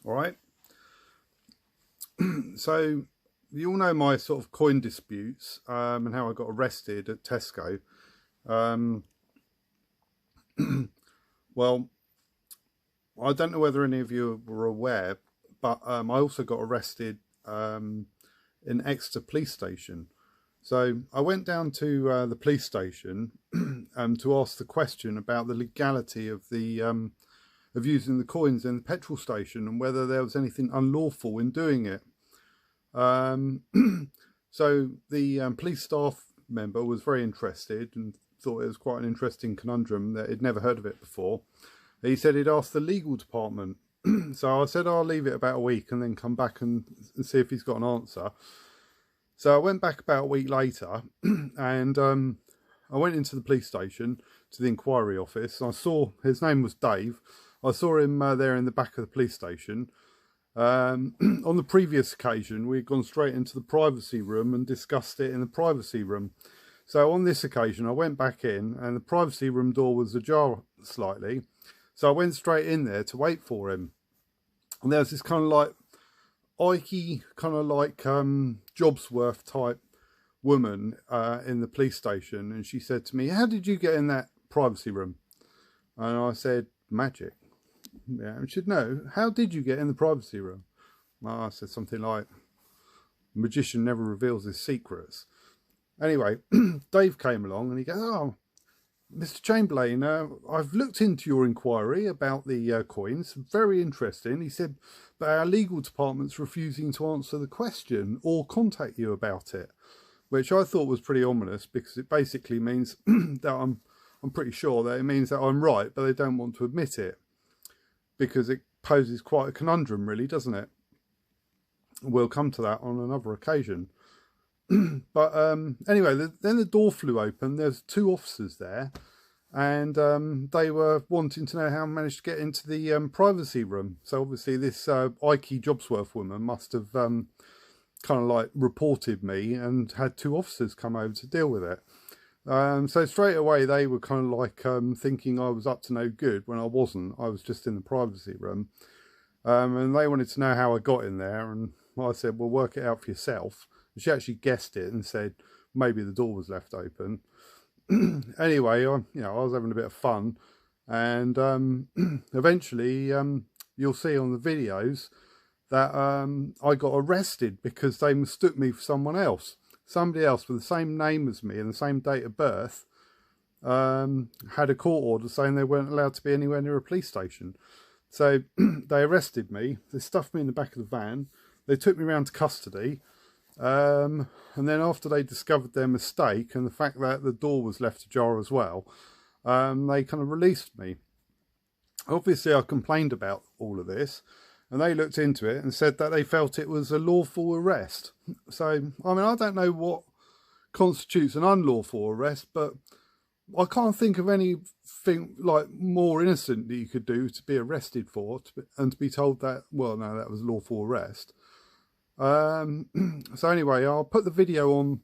All right. So you all know my sort of coin disputes and how I got arrested at Tesco. Um, well, I don't know whether any of you were aware, but I also got arrested in Exeter police station. So I went down to the police station to ask the question about the legality of the of using the coins in the petrol station and whether there was anything unlawful in doing it. So the police staff member was very interested and thought it was quite an interesting conundrum that he'd never heard of it before. He said he'd asked the legal department. So I said I'll leave it about a week and then come back and see if he's got an answer. So I went back about a week later and I went into the police station to the inquiry office. I saw, his name was Dave. I saw him there in the back of the police station. On the previous occasion, we'd gone straight into the privacy room and discussed it in the privacy room. So on this occasion, I went back in and the privacy room door was ajar slightly. So I went straight in there to wait for him. And there was this kind of like Ikey, kind of like Jobsworth type woman in the police station. And she said to me, "How did you get in that privacy room?" And I said, "Magic." Yeah, and she'd know. "How did you get in the privacy room?" Well, I said something like, "Magician never reveals his secrets." Anyway, Dave came along and he goes, "Oh, Mr. Chamberlain, I've looked into your inquiry about the coins. Very interesting." He said, "But our legal department's refusing to answer the question or contact you about it," which I thought was pretty ominous because it basically means that I'm pretty sure that it means that I'm right, but they don't want to admit it because it poses quite a conundrum, really, doesn't it? We'll come to that on another occasion. But anyway, then the door flew open. There's two officers there, and they were wanting to know how I managed to get into the privacy room. So obviously this Ikey Jobsworth woman must have kind of like reported me and had two officers come over to deal with it. So straight away they were kind of like thinking I was up to no good when I wasn't. I was just in the privacy room, and they wanted to know how I got in there, and I said, "Well, work it out for yourself." She actually guessed it and said maybe the door was left open. Anyway, I was having a bit of fun, and eventually you'll see on the videos that I got arrested because they mistook me for someone else. Somebody else with the same name as me and the same date of birth had a court order saying they weren't allowed to be anywhere near a police station. So they arrested me, they stuffed me in the back of the van, they took me around to custody. And then after they discovered their mistake and the fact that the door was left ajar as well, they kind of released me. Obviously I complained about all of this and they looked into it and said that they felt it was a lawful arrest. So I mean, I don't know what constitutes an unlawful arrest, but I can't think of anything like more innocent that you could do to be arrested for and to be told that, well, no, that was a lawful arrest. So anyway, I'll put the video on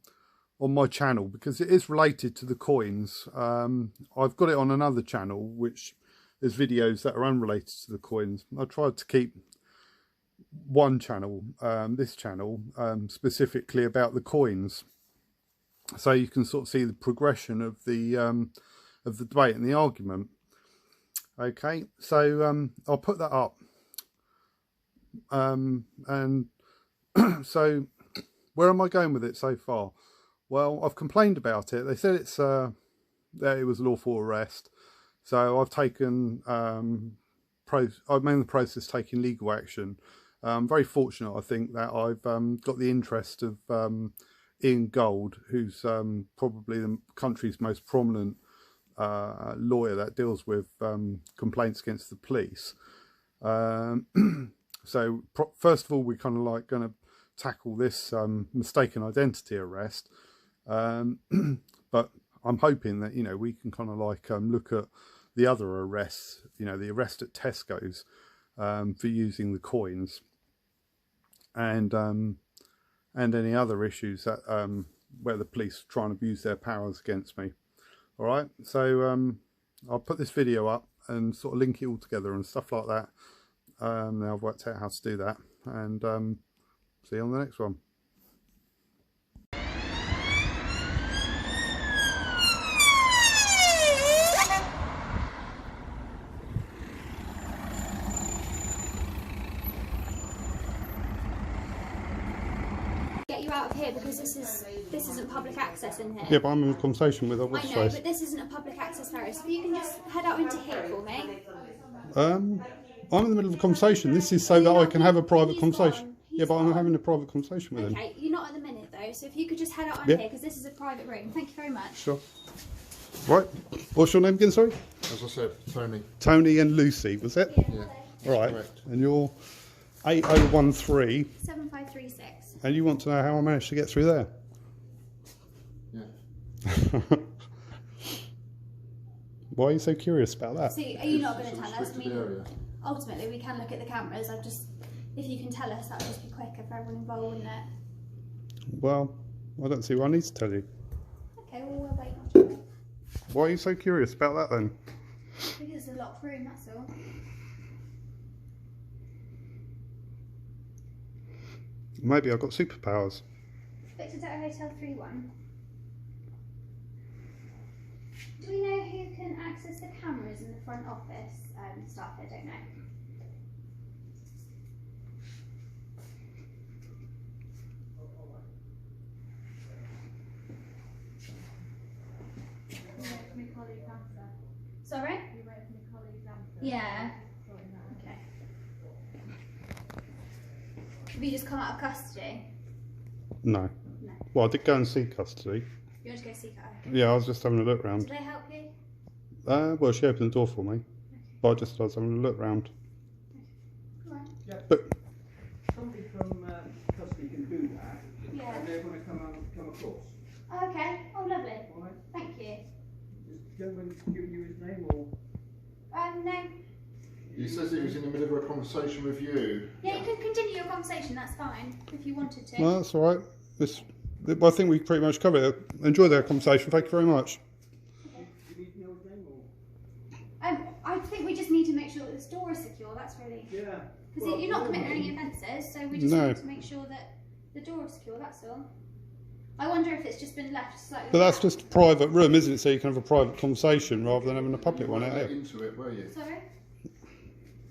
my channel because it is related to the coins. I've got it on another channel which is videos that are unrelated to the coins. I tried to keep one channel, this channel, specifically about the coins, so you can sort of see the progression of the debate and the argument. Okay, so I'll put that up, and so where am I going with it so far? Well, I've complained about it. They said it's that it was a lawful arrest, so I've taken I'm in the process of taking legal action. I'm very fortunate, I think, that I've got the interest of Ian Gold, who's probably the country's most prominent lawyer that deals with complaints against the police. So first of all, we're kind of like going to tackle this mistaken identity arrest, but I'm hoping that we can kind of like look at the other arrests, the arrest at Tesco's for using the coins, and any other issues that where the police try and abuse their powers against me. All right, so I'll put this video up and sort of link it all together and stuff like that. Now I've worked out how to do that, and see you on the next one. Get you out of here because this isn't public access in here. Yeah, but I'm in a conversation with her. I know, but this isn't a public access area, so if you can just head out into here for me. I'm in the middle of a conversation. This is so that I can have a private conversation. Yeah, but I'm having a private conversation with him. Okay, you're not at the minute though, so if you could just head out on here, because this is a private room. Thank you very much. Sure. Right. What's your name again, sorry? As I said, Tony. Tony and Lucy, was it? Yeah. All right. Correct. And you're 8013. 7536. And you want to know how I managed to get through there? Yeah. Why are you so curious about that? See, are you not going to It's a tell us? I restricted mean, area. ultimately we can look at the cameras. If you can tell us, that would just be quicker for everyone involved, wouldn't it? Well, I don't see why I need to tell you. Okay, well we'll wait on you. Why are you so curious about that then? Because it's a locked room, that's all. Maybe I've got superpowers. Victor Delta Hotel 31. Do we know who can access the cameras in the front office? Staff here don't know. Sorry? Yeah. Okay. Have you just come out of custody? No. No. Well, I did go and see custody. You want to go see her? Yeah, I was just having a look round. Did they help you? Well, she opened the door for me. But I was having a look round. Right. Yeah. But Somebody from custody can do that, Yeah. and they're going to come across. Oh, okay. Oh, lovely. All right. Thank you. Is the gentleman giving you his name or? No. He says he was in the middle of a conversation with you. Yeah, you can continue your conversation. That's fine if you wanted to. no, that's all right. I think we pretty much covered it. Enjoy their conversation. Thank you very much. Do you need to know his name or? I think we just need to make sure that this door is secure. That's really Yeah. because you're not committing any offences, so we just No. need to make sure that the door is secure. That's all. I wonder if it's just been left slightly. But that's just a private room, isn't it? So you can have a private conversation rather than having a public one out Let here. into it, were you? Sorry.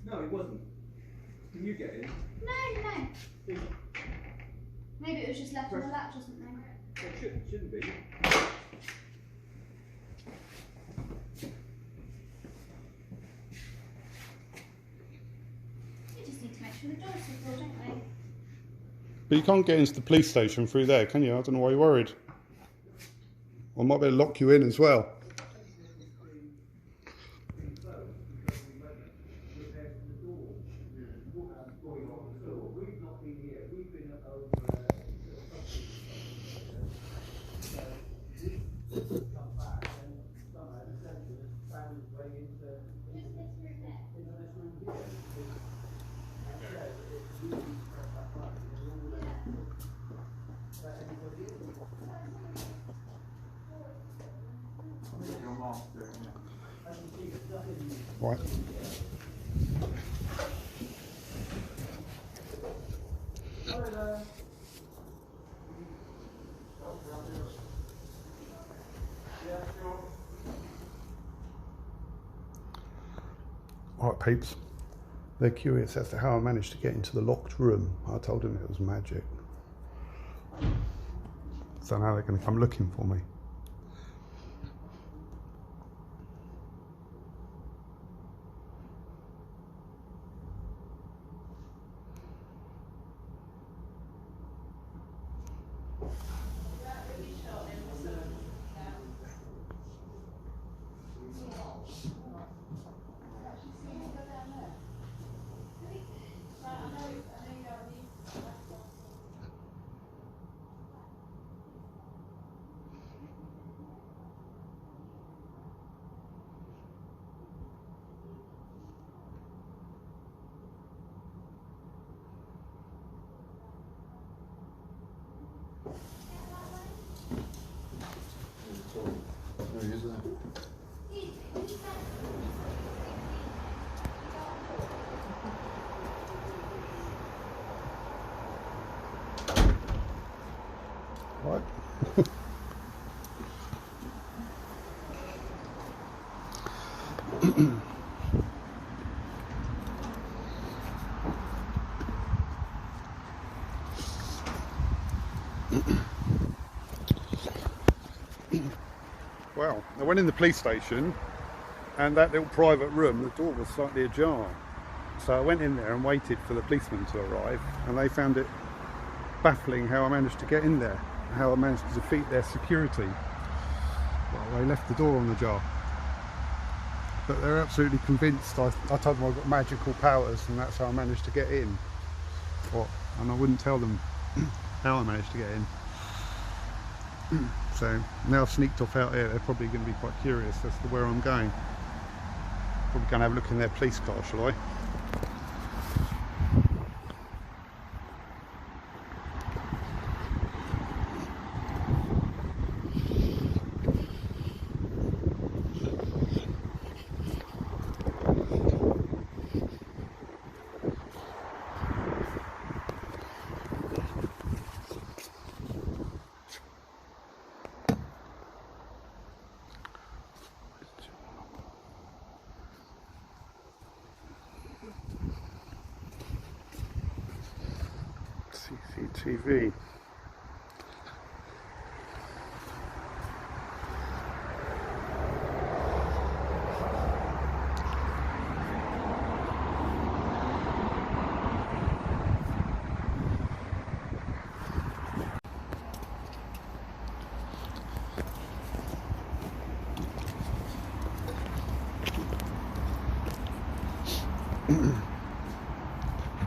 No, it wasn't. Can you get in? No. Maybe it was just left on the latch or something. It shouldn't be. We just need to make sure the door is secure, don't we? But you can't get into the police station through there, can you? I don't know why you're worried. I might be able to lock you in as well. Right. Alright peeps, they're curious as to how I managed to get into the locked room. I told them it was magic. So now they're going to come looking for me. Right. Well, I went in the police station, and that little private room, the door was slightly ajar. So I went in there and waited for the policeman to arrive, and they found it baffling how I managed to get in there, how I managed to defeat their security. Well, they left the door on the jar. But they're absolutely convinced I told them I've got magical powers and that's how I managed to get in. And I wouldn't tell them how I managed to get in. So now I've sneaked off out here, they're probably going to be quite curious as to where I'm going. Probably going to have a look in their police car, shall I? CCTV.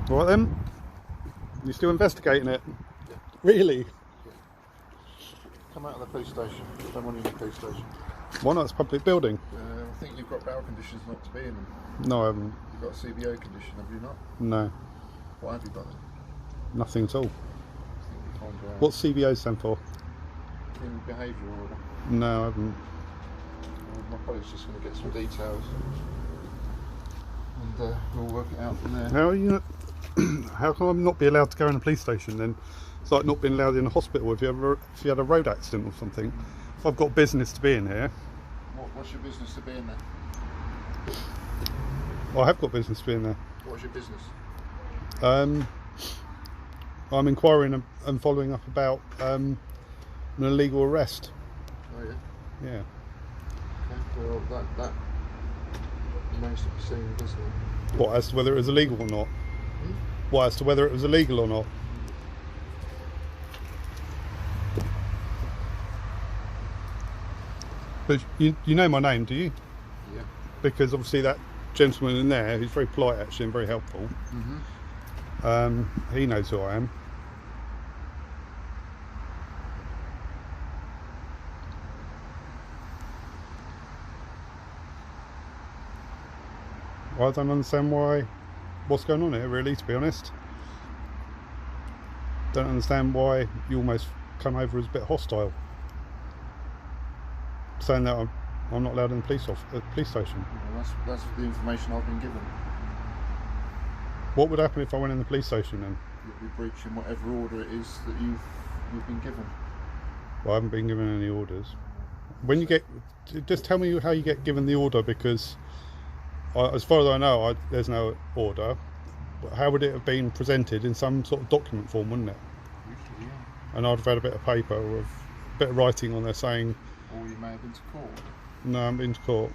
Right then, you're still investigating it? Yeah. Really? Yeah. Come out of the police station. Don't want you in the police station. Why not? It's a public building. I think you've got bail conditions not to be in them. No, I haven't. You've got a CBO condition, have you not? No, What have you got then? nothing at all. I think you can't go out. What's CBO stand for? Criminal behaviour order. No, I haven't. My colleague's just going to get some details. And we'll work it out from there. How are you? How can I not be allowed to go in a police station then? It's like not being allowed in a hospital if you had a road accident or something. If I've got business to be in here. What's your business to be in there? I have got business to be in there. What's your business? I'm inquiring and following up about an illegal arrest. Oh yeah. Yeah. Okay. Well, that remains to be seen, doesn't it? What, as to whether it was illegal or not? What, as to whether it was illegal or not? But you know my name, do you? Yeah. Because obviously that gentleman in there, who's very polite actually and very helpful, he knows who I am. I don't understand what's going on here, really, to be honest. Don't understand why you almost come over as a bit hostile, saying that I'm not allowed in the police station. Well, that's the information I've been given. What would happen if I went in the police station then? You'll be breaching whatever order it is that you've been given. Well, I haven't been given any orders. When you get, just tell me how you get given the order, because as far as I know, there's no order. How would it have been presented? In some sort of document form, wouldn't it? Usually, yeah. And I'd have had a bit of paper or a bit of writing on there saying, Or you may have been to court. no, I haven't been to court,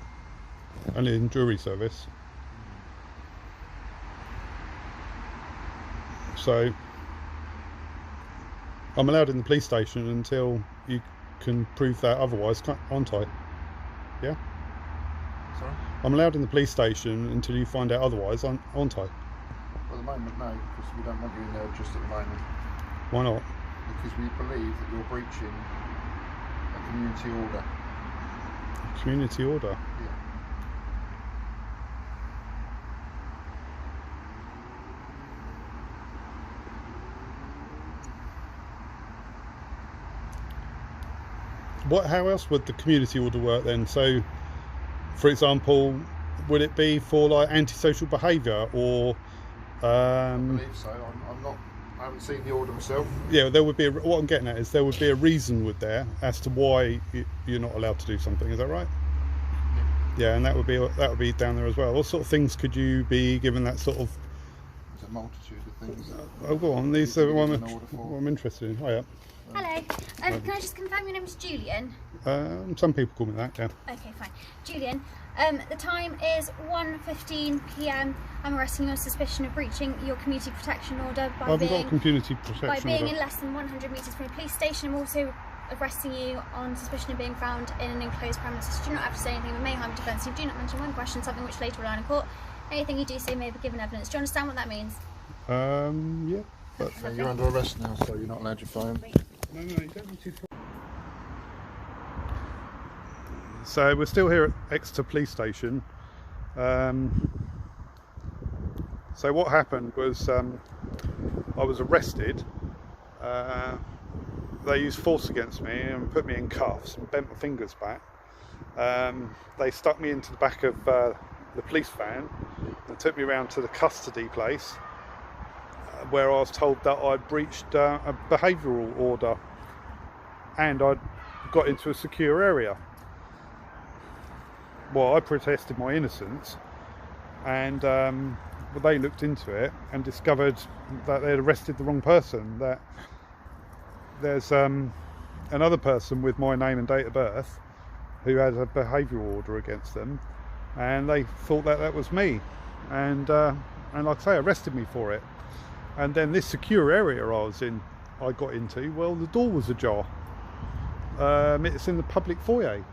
only in jury service. So I'm allowed in the police station until you can prove that otherwise, aren't I? Yeah? Sorry? I'm allowed in the police station until you find out otherwise, aren't I? Well, at the moment, no, because we don't want you in there just at the moment. Why not? Because we believe that you're breaching a community order. Community order? Yeah. How else would the community order work then? So, for example, would it be for like antisocial behaviour or? I believe so. I'm not I haven't seen the order myself. Yeah, there would be. What I'm getting at is there would be a reason with there as to why you're not allowed to do something. Is that right? Yeah, and that would be down there as well. What sort of things could you be given that sort of? There's a multitude of things. Oh, go on. These are what I'm interested in. Oh, yeah. Hello. Can I just confirm your name is Julian? Some people call me that. Yeah. Okay, fine. Julian, the time is 1:15 p.m. I'm arresting you on suspicion of breaching your community protection order I haven't got a community protection by being order. in less than 100 metres from a police station. I'm also arresting you on suspicion of being found in an enclosed premises. Do not have to say anything that may harm defence. You do not mention one question, something which later will lie in court. Anything you do say may be given evidence. Do you understand what that means? Yeah. But So you're under arrest now, so you're not allowed your phone. no, you don't need to. So we're still here at Exeter Police Station. So what happened was I was arrested. They used force against me and put me in cuffs and bent my fingers back. They stuck me into the back of the police van and took me around to the custody place where I was told that I'd breached a behavioural order and I'd got into a secure area. Well, I protested my innocence, and they looked into it and discovered that they'd arrested the wrong person. That there's another person with my name and date of birth who had a behavioural order against them, and they thought that that was me, and like I say, arrested me for it. And then this secure area I got into, well, the door was ajar. It's in the public foyer,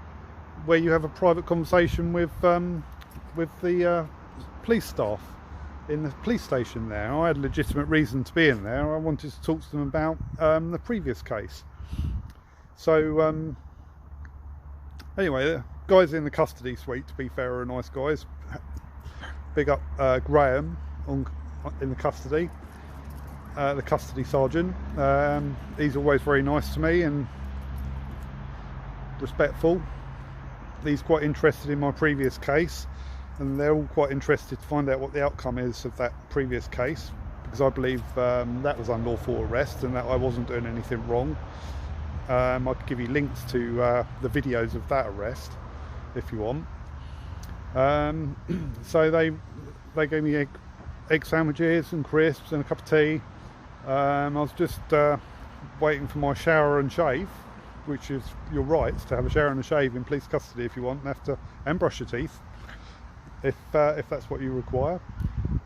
where you have a private conversation with the police staff in the police station there. I had a legitimate reason to be in there. I wanted to talk to them about the previous case. So anyway, the guys in the custody suite, to be fair, are nice guys. Big up Graham in the custody sergeant. He's always very nice to me and respectful. He's quite interested in my previous case, and they're all quite interested to find out what the outcome is of that previous case, because I believe that was unlawful arrest and that I wasn't doing anything wrong. I could give you links to the videos of that arrest if you want. So they gave me egg sandwiches and crisps and a cup of tea. I was just waiting for my shower and shave, which is your right to have a shower and a shave in police custody if you want, and brush your teeth if that's what you require.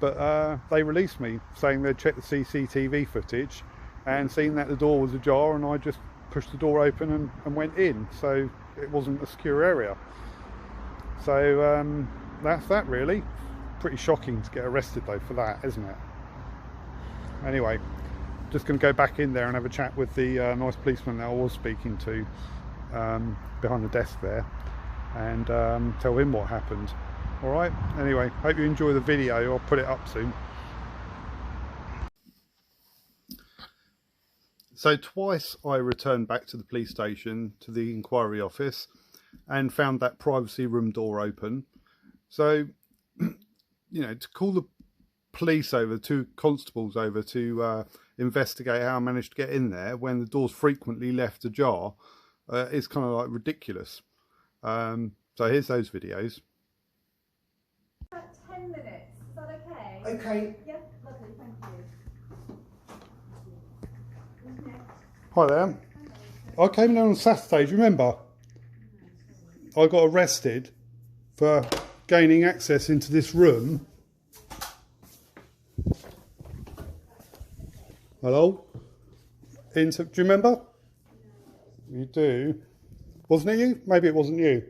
But they released me, saying they'd checked the CCTV footage and seen that the door was ajar, and I just pushed the door open and went in, so it wasn't a secure area. So that's that really. Pretty shocking to get arrested though for that, isn't it? Anyway, just going to go back in there and have a chat with the nice policeman that I was speaking to behind the desk there, and tell him what happened. Alright, anyway, hope you enjoy the video. I'll put it up soon. So twice I returned back to the police station, to the inquiry office, and found that privacy room door open. So, you know, to call the police over, 2 constables over to investigate how I managed to get in there when the door's frequently left ajar is kind of like ridiculous. So here's those videos. 10 minutes, is that okay? Okay. Yeah, lovely, thank you. Hi there. I came down on Saturday, do you remember? I got arrested for gaining access into this room. Hello? Do you remember? You do? Wasn't it you? Maybe it wasn't you.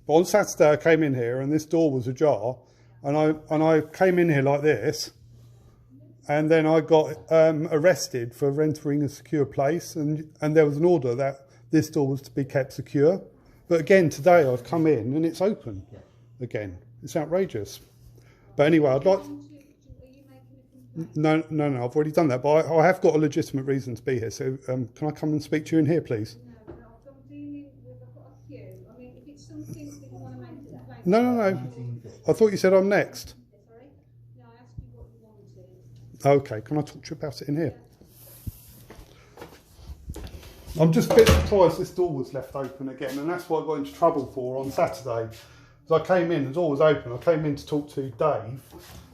But on Saturday I came in here and this door was ajar, and I came in here like this, and then I got arrested for entering a secure place, and there was an order that this door was to be kept secure. But again, today I've come in and it's open again. It's outrageous. But anyway, I'd like... No, I've already done that, but I have got a legitimate reason to be here. So can I come and speak to you in here, please? No. I thought you said I'm next. Sorry? No, I asked you what you Okay, can I talk to you about it in here? I'm just a bit surprised this door was left open again, and that's what I got into trouble for on Saturday. As I came in, the door was open. I came in to talk to Dave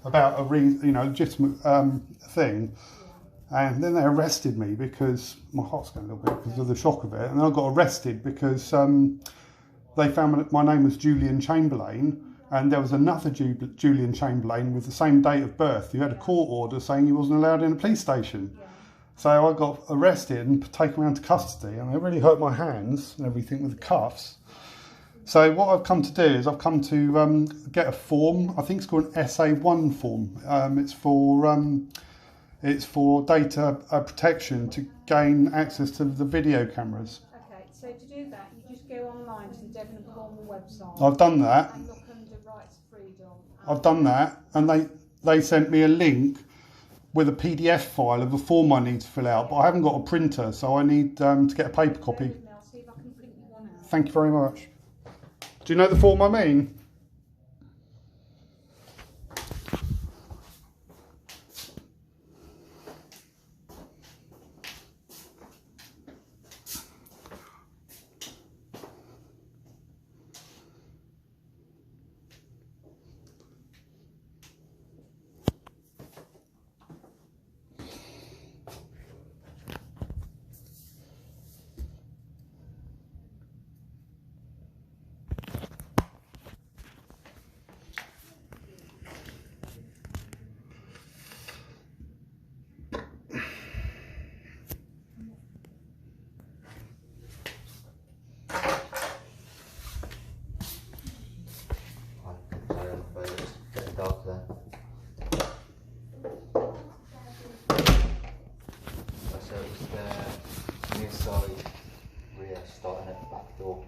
about a legitimate thing, and then they arrested me because my heart's going a little bit because of the shock of it. And then I got arrested because they found my name was Julian Chamberlain, and there was another Julian Chamberlain with the same date of birth who had a court order saying he wasn't allowed in a police station. So I got arrested and taken around to custody, and they really hurt my hands and everything with the cuffs. So what I've come to do is I've come to get a form. I think it's called an SA1 form. It's for data protection to gain access to the video cameras. Okay, so to do that, you just go online to the Devon and Cornwall website. I've done that. And look under Rights Freedom. I've done that, and they sent me a link with a PDF file of a form I need to fill out, but I haven't got a printer, so I need to get a paper copy. I'll see if I can print you one out. Thank you very much. Do you know the form I mean? Dark there. So it was the near side rear starting at the back door.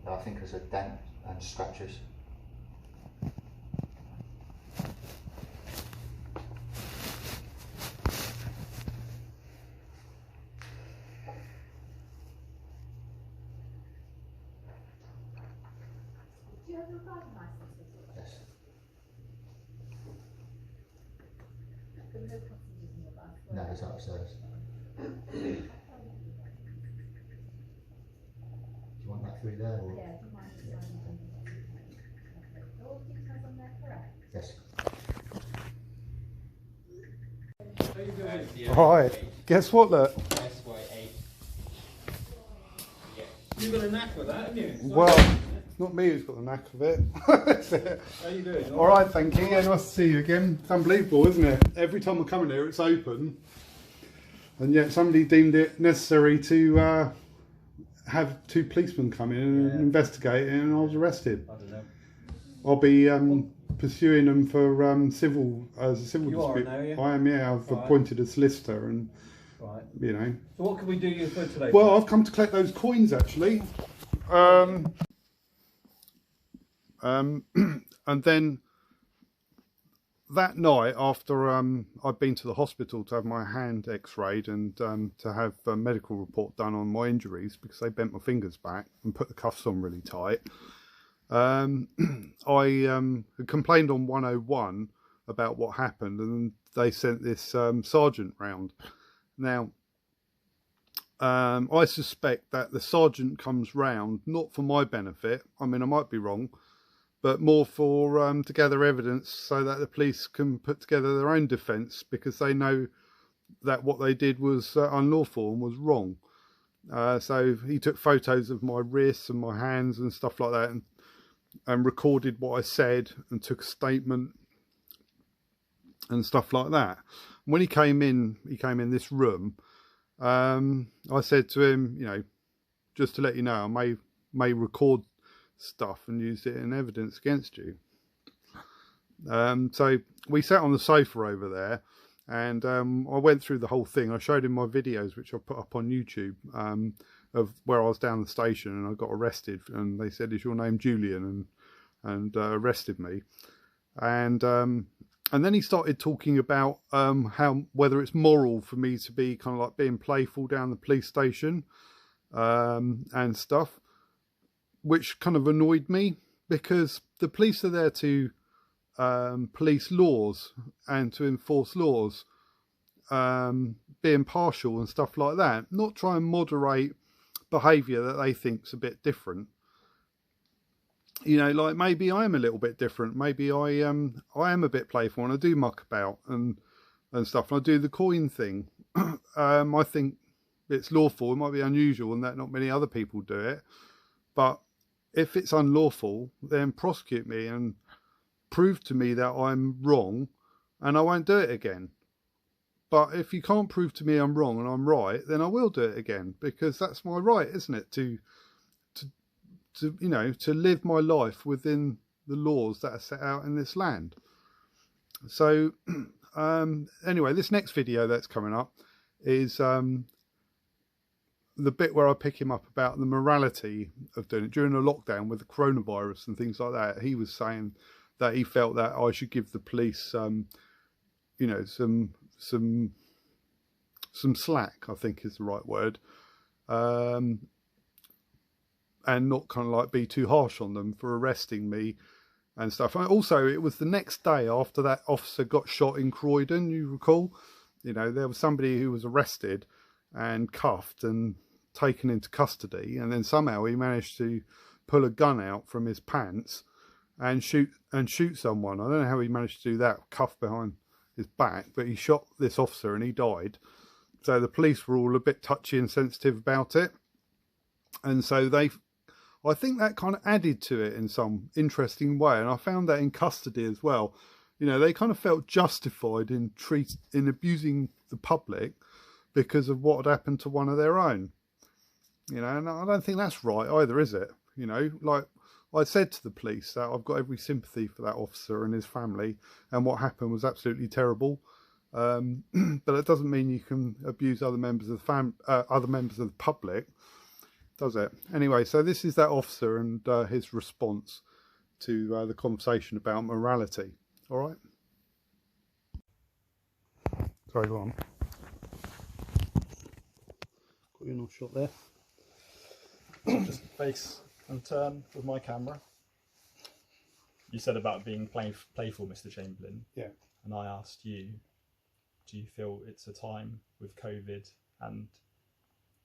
No, I think it was a dent and scratches. Do you have your driving licence with you? Yes. There were no passengers in your bus? No, it's upstairs. Do you want that through there? Or? Yeah, do you mind just signing them? Okay. Are all the details on there correct? Yes. Right, guess what, look? SY8. Yeah. You've got a knack for that, haven't you? Well, not me who's got the knack of it. How you doing? All right, thank you. Yeah, nice to see you again. It's unbelievable, isn't it? Every time I come in here, it's open. And yet somebody deemed it necessary to have two policemen come in and investigate it, and I was arrested. I don't know. I'll be pursuing them for civil dispute. Are now, yeah? I am, yeah. I've appointed a solicitor, and Right. you know. So what can we do you for today? Well, I've come to collect those coins actually. And then that night, after I'd been to the hospital to have my hand x-rayed and to have a medical report done on my injuries because they bent my fingers back and put the cuffs on really tight, I complained on 101 about what happened, and they sent this sergeant round. Now, I suspect that the sergeant comes round not for my benefit, I mean I might be wrong, but more for to gather evidence so that the police can put together their own defence, because they know that what they did was unlawful and was wrong. So he took photos of my wrists and my hands and stuff like that, and recorded what I said and took a statement and stuff like that. When he came in this room, I said to him, you know, just to let you know, I may record stuff and use it in evidence against you. So we sat on the sofa over there, and I went through the whole thing. I showed him my videos, which I put up on YouTube, of where I was down the station and I got arrested, and they said, "Is your name Julian?" and arrested me. And then he started talking about whether it's moral for me to be kind of like being playful down the police station and stuff, which kind of annoyed me, because the police are there to police laws and to enforce laws, be impartial and stuff like that, not try and moderate behaviour that they think's a bit different. You know, like maybe I am a little bit different. Maybe I am a bit playful and I do muck about and stuff. And I do the coin thing. I think it's lawful. It might be unusual and that not many other people do it. But if it's unlawful, then prosecute me and prove to me that I'm wrong and I won't do it again. But if you can't prove to me I'm wrong and I'm right, then I will do it again, because that's my right, isn't it? To you know, to live my life within the laws that are set out in this land. So anyway, this next video that's coming up is the bit where I pick him up about the morality of doing it during the lockdown with the coronavirus and things like that. He was saying that he felt that I should give the police, you know, some slack, I think is the right word, and not kind of like be too harsh on them for arresting me and stuff. And also, it was the next day after that officer got shot in Croydon, you recall. You know, there was somebody who was arrested and cuffed and taken into custody, and then somehow he managed to pull a gun out from his pants and shoot someone. I don't know how he managed to do that, cuffed behind his back, but he shot this officer and he died. So the police were all a bit touchy and sensitive about it, and so I think that kind of added to it in some interesting way. And I found that in custody as well, you know, they kind of felt justified in abusing the public because of what had happened to one of their own, you know. And I don't think that's right either, is it? You know, like I said to the police that I've got every sympathy for that officer and his family, and what happened was absolutely terrible. But it doesn't mean you can abuse other members of the public, does it? Anyway, so this is that officer and his response to the conversation about morality. All right. Sorry, go on. Got you not shot there. Just face and turn with my camera. You said about being playful, Mr. Chamberlain. Yeah. And I asked you, do you feel it's a time with COVID and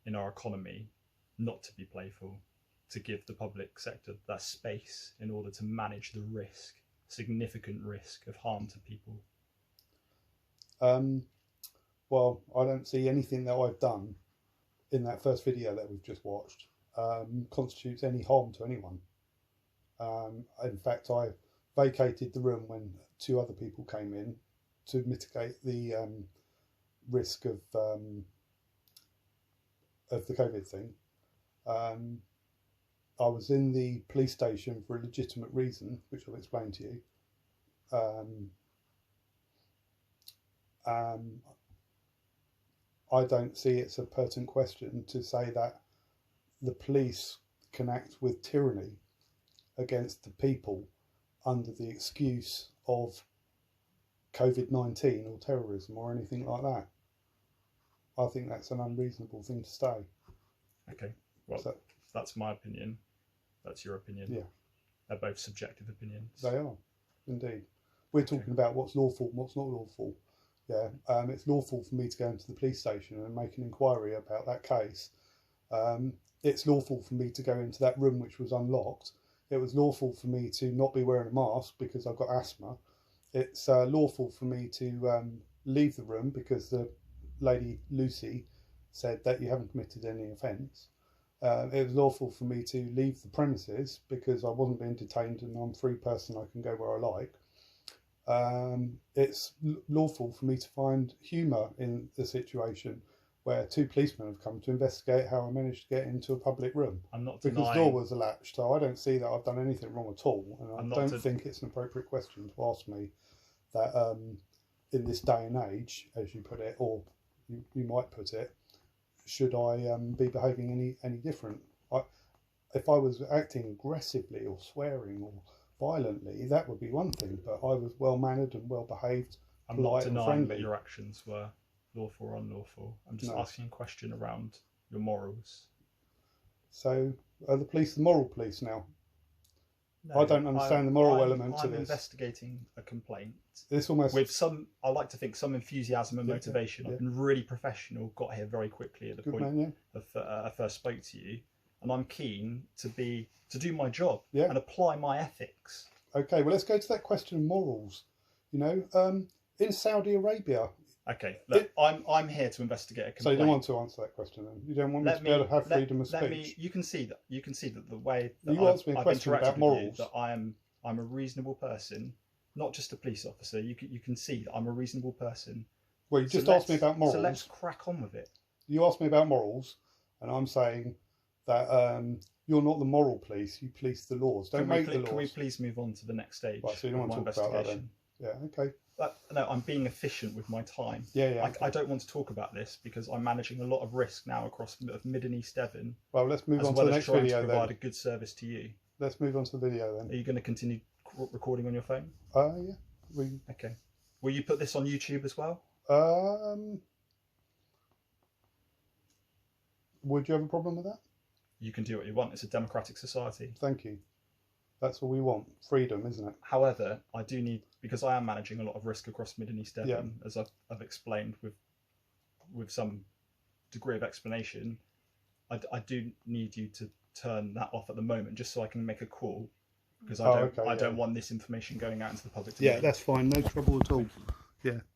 in our economy not to be playful, to give the public sector that space in order to manage the risk, significant risk of harm to people? Well, I don't see anything that I've done in that first video that we've just watched constitutes any harm to anyone. In fact, I vacated the room when 2 other people came in to mitigate the risk of the COVID thing. I was in the police station for a legitimate reason, which I'll explain to you. I don't see it's a pertinent question to say that the police can act with tyranny against the people under the excuse of COVID-19 or terrorism or anything like that. I think that's an unreasonable thing to say. Okay, well, so, that's my opinion. That's your opinion. Yeah. They're both subjective opinions. They are, indeed. We're talking about what's lawful and what's not lawful. Yeah, it's lawful for me to go into the police station and make an inquiry about that case. It's lawful for me to go into that room which was unlocked. It was lawful for me to not be wearing a mask because I've got asthma. It's lawful for me to leave the room because the lady Lucy said that you haven't committed any offence. It was lawful for me to leave the premises because I wasn't being detained and I'm a free person, I can go where I like. It's lawful for me to find humour in the situation where 2 policemen have come to investigate how I managed to get into a public room. I'm not denying, because the door was latched, so I don't see that I've done anything wrong at all, and I don't think it's an appropriate question to ask me that in this day and age, as you put it, or you might put it, should I be behaving any different? If I was acting aggressively or swearing or violently, that would be one thing, but I was well mannered and well behaved. I'm not denying that your actions were lawful or unlawful. I'm just asking a question around your morals. So are the police the moral police now? No, I don't understand the moral I'm element to this. investigating a complaint This almost with some, I like to think, some enthusiasm and Yeah, motivation. yeah. I've been really professional, got here very quickly at the good point man, yeah. I first spoke to you, and I'm keen to do my job Yeah. and apply my ethics. Okay, well, let's go to that question of morals. You know, in Saudi Arabia. Okay, look, I'm here to investigate a complaint. So you don't want to answer that question then? You don't want me to be able to have freedom of speech? You can see that the way that You asked me a I've question interacted about with morals. you, that I'm a reasonable person, not just a police officer. You can see that I'm a reasonable person. Well, you just asked me about morals. So let's crack on with it. You asked me about morals, and I'm saying that you're not the moral police. You police the laws. Don't make the laws. Can we please move on to the next stage? Right, so you don't of want my to talk about that investigation? then? Yeah, okay. No, I'm being efficient with my time. Yeah. I don't want to talk about this because I'm managing a lot of risk now across Mid and East Devon. Well, let's move as on well to the as next trying video to provide then. a good service to you. Let's move on to the video then. Are you going to continue recording on your phone? Yeah. Okay. Will you put this on YouTube as well? Would you have a problem with that? You can do what you want. It's a democratic society. Thank you. That's what we want. Freedom, isn't it? However, I do need, because I am managing a lot of risk across Mid and East Devon, as I've explained with some degree of explanation, I do need you to turn that off at the moment, just so I can make a call, because I don't want this information going out into the public. Yeah, that's fine. No trouble at all. Yeah.